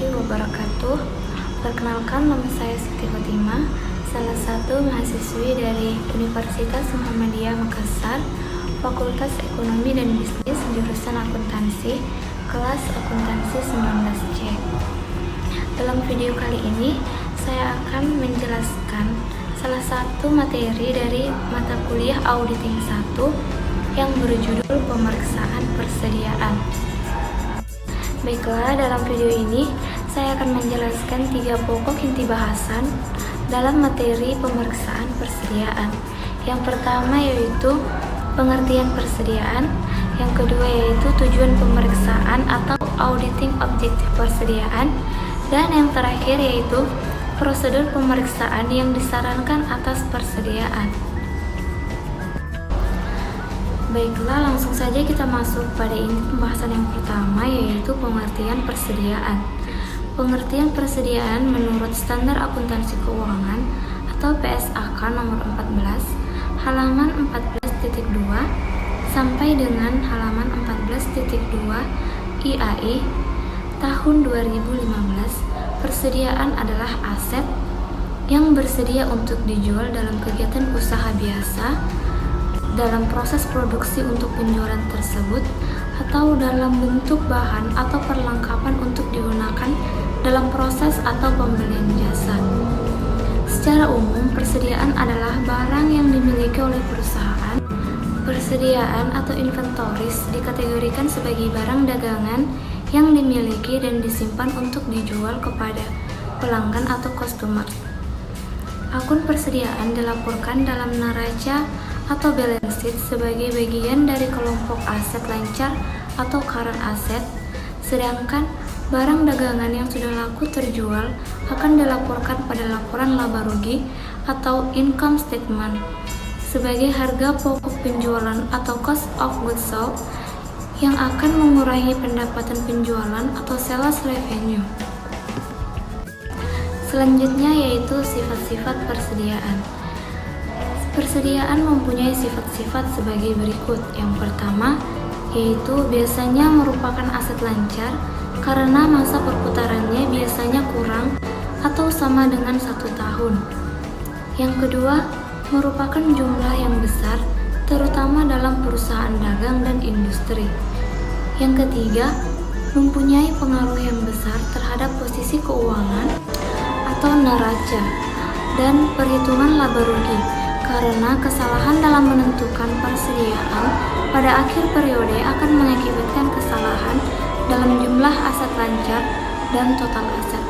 warahmatullahi wabarakatuh. Perkenalkan, nama saya Siti Fatimah, salah satu mahasiswi dari Universitas Muhammadiyah Makassar, Fakultas Ekonomi dan Bisnis, jurusan akuntansi, kelas akuntansi 19C. Dalam video kali ini, saya akan menjelaskan salah satu materi dari mata kuliah Auditing 1 yang berjudul Pemeriksaan Persediaan. Baiklah, dalam video ini saya akan menjelaskan 3 pokok inti bahasan dalam materi pemeriksaan persediaan. Yang pertama yaitu pengertian persediaan, yang kedua yaitu tujuan pemeriksaan atau auditing objektif persediaan, dan yang terakhir yaitu prosedur pemeriksaan yang disarankan atas persediaan. Baiklah, langsung saja kita masuk pada inti pembahasan yang pertama, yaitu pengertian persediaan. Pengertian persediaan menurut Standar Akuntansi Keuangan atau PSAK nomor 14, halaman 14.2 sampai dengan halaman 14.2 IAI tahun 2015, persediaan adalah aset yang bersedia untuk dijual dalam kegiatan usaha biasa, dalam proses produksi untuk penjualan tersebut, atau dalam bentuk bahan atau perlengkapan untuk digunakan dalam proses atau pembelian jasa. Secara umum, persediaan adalah barang yang dimiliki oleh perusahaan. Persediaan atau inventoris dikategorikan sebagai barang dagangan yang dimiliki dan disimpan untuk dijual kepada pelanggan atau customer. Akun persediaan dilaporkan dalam neraca atau balance sheet sebagai bagian dari kelompok aset lancar atau current asset, sedangkan barang dagangan yang sudah laku terjual akan dilaporkan pada laporan laba rugi atau income statement sebagai harga pokok penjualan atau cost of goods sold yang akan mengurangi pendapatan penjualan atau sales revenue. Selanjutnya yaitu sifat-sifat persediaan. Persediaan mempunyai sifat-sifat sebagai berikut. Yang pertama, yaitu biasanya merupakan aset lancar karena masa perputarannya biasanya kurang atau sama dengan 1 tahun. Yang kedua, merupakan jumlah yang besar, terutama dalam perusahaan dagang dan industri. Yang ketiga, mempunyai pengaruh yang besar terhadap posisi keuangan atau neraca dan perhitungan laba rugi, karena kesalahan dalam menentukan persediaan pada akhir periode akan mengakibatkan kesalahan dalam jumlah aset lancar dan total aset.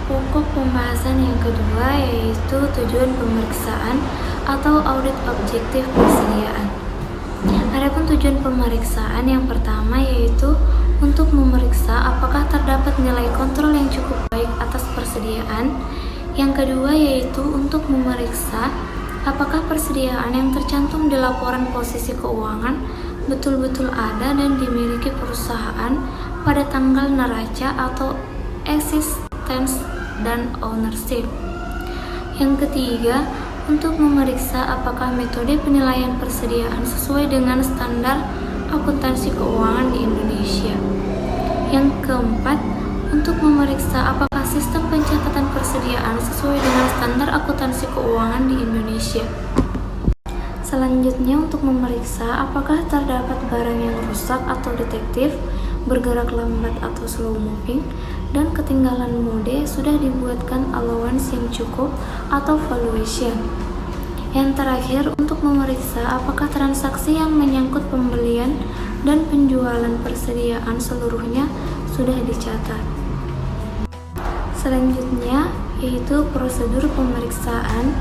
Pokok pembahasan yang kedua yaitu tujuan pemeriksaan atau audit objektif persediaan. Adapun tujuan pemeriksaan yang pertama yaitu untuk memeriksa apakah terdapat nilai kontrol yang cukup baik atas persediaan. Yang kedua yaitu untuk memeriksa apakah persediaan yang tercantum di laporan posisi keuangan betul-betul ada dan dimiliki perusahaan pada tanggal neraca atau existence dan ownership. Yang ketiga, untuk memeriksa apakah metode penilaian persediaan sesuai dengan standar akuntansi keuangan di Indonesia. Yang keempat, untuk memeriksa apakah sistem pencatatan persediaan sesuai dengan standar akuntansi keuangan di Indonesia. Selanjutnya, untuk memeriksa apakah terdapat barang yang rusak atau defektif, bergerak lambat atau slow moving, dan ketinggalan mode sudah dibuatkan allowance yang cukup atau valuation. Yang terakhir, untuk memeriksa apakah transaksi yang menyangkut pembelian dan penjualan persediaan seluruhnya sudah dicatat. Selanjutnya yaitu prosedur pemeriksaan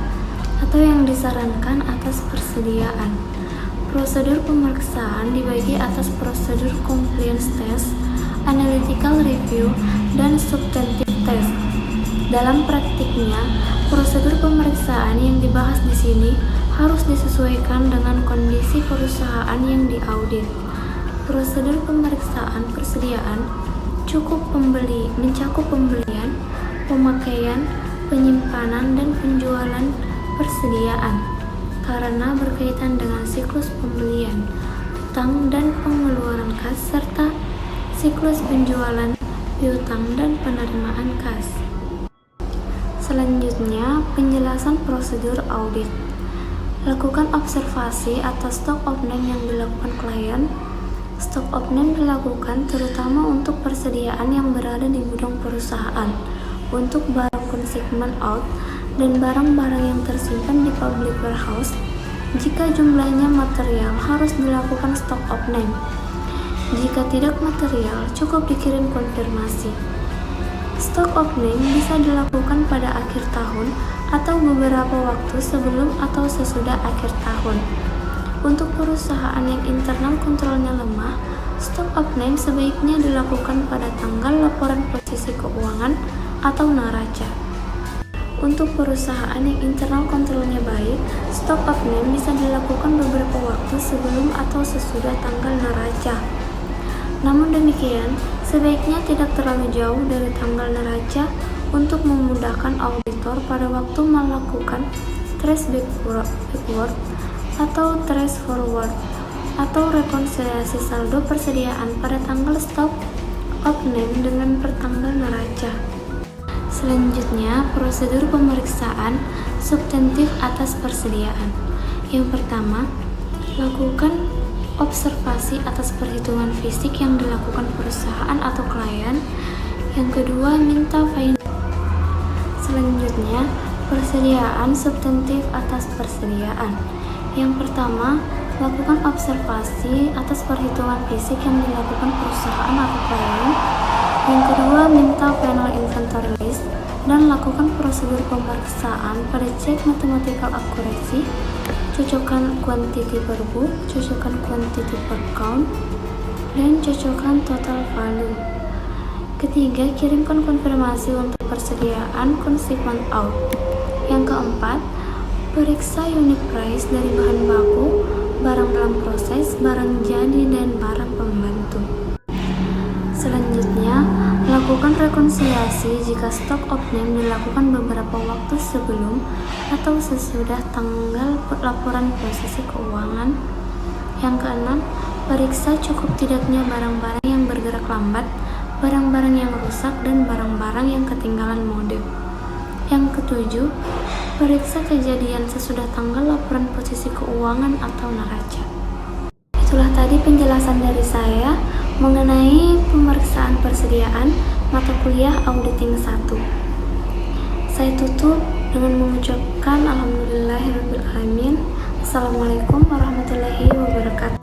atau yang disarankan atas persediaan. Prosedur pemeriksaan dibagi atas prosedur compliance test, analytical review, dan substantive test. Dalam praktiknya, prosedur pemeriksaan yang dibahas di sini harus disesuaikan dengan kondisi perusahaan yang diaudit. Prosedur pemeriksaan persediaan mencakup pembelian, pemakaian, penyimpanan, dan penjualan persediaan karena berkaitan dengan siklus pembelian, utang dan pengeluaran kas, serta siklus penjualan piutang, dan penerimaan kas. Selanjutnya, penjelasan prosedur audit. Lakukan observasi atas stock of name yang dilakukan klien. Stock of name dilakukan terutama untuk persediaan yang berada di gudang perusahaan, untuk barang consignment out, dan barang-barang yang tersimpan di public warehouse. Jika jumlahnya material, harus dilakukan stock of name. Jika tidak material, cukup dikirim konfirmasi. Stock of name bisa dilakukan pada akhir tahun atau beberapa waktu sebelum atau sesudah akhir tahun. Untuk perusahaan yang internal kontrolnya lemah, stock of name sebaiknya dilakukan pada tanggal laporan posisi keuangan atau neraca. Untuk perusahaan yang internal kontrolnya baik, stock of name bisa dilakukan beberapa waktu sebelum atau sesudah tanggal neraca. Namun demikian, sebaiknya tidak terlalu jauh dari tanggal neraca untuk memudahkan auditor pada waktu melakukan trace backward atau trace forward atau rekonsiliasi saldo persediaan pada tanggal stock of name dengan pertanggal neraca. Selanjutnya, prosedur pemeriksaan substantif atas persediaan. Yang pertama, lakukan observasi atas perhitungan fisik yang dilakukan perusahaan atau klien. Yang kedua, minta final. Selanjutnya, persediaan substantif atas persediaan. Yang pertama, lakukan observasi atas perhitungan fisik yang dilakukan perusahaan atau klien. Yang kedua, minta final inventory list dan lakukan prosedur pemeriksaan pada cek mathematical accuracy, cocokan quantity per book, cocokan quantity per count, dan cocokan total value. Ketiga, kirimkan konfirmasi untuk persediaan consignment out. Yang keempat, periksa unit price dari bahan baku, barang dalam proses, barang jadi, dan barang pembantu. Selanjutnya, lakukan rekonsiliasi jika stock of name dilakukan beberapa waktu sebelum atau sesudah tanggal laporan posisi keuangan. Yang keenam, periksa cukup tidaknya barang-barang yang bergerak lambat, barang-barang yang rusak, dan barang-barang yang ketinggalan mode. Yang ketujuh, periksa kejadian sesudah tanggal laporan posisi keuangan atau neraca. Itulah tadi penjelasan dari saya mengenai pemeriksaan persediaan mata kuliah auditing 1. Saya tutup dengan mengucapkan alhamdulillahirabbil alamin. Assalamualaikum warahmatullahi wabarakatuh.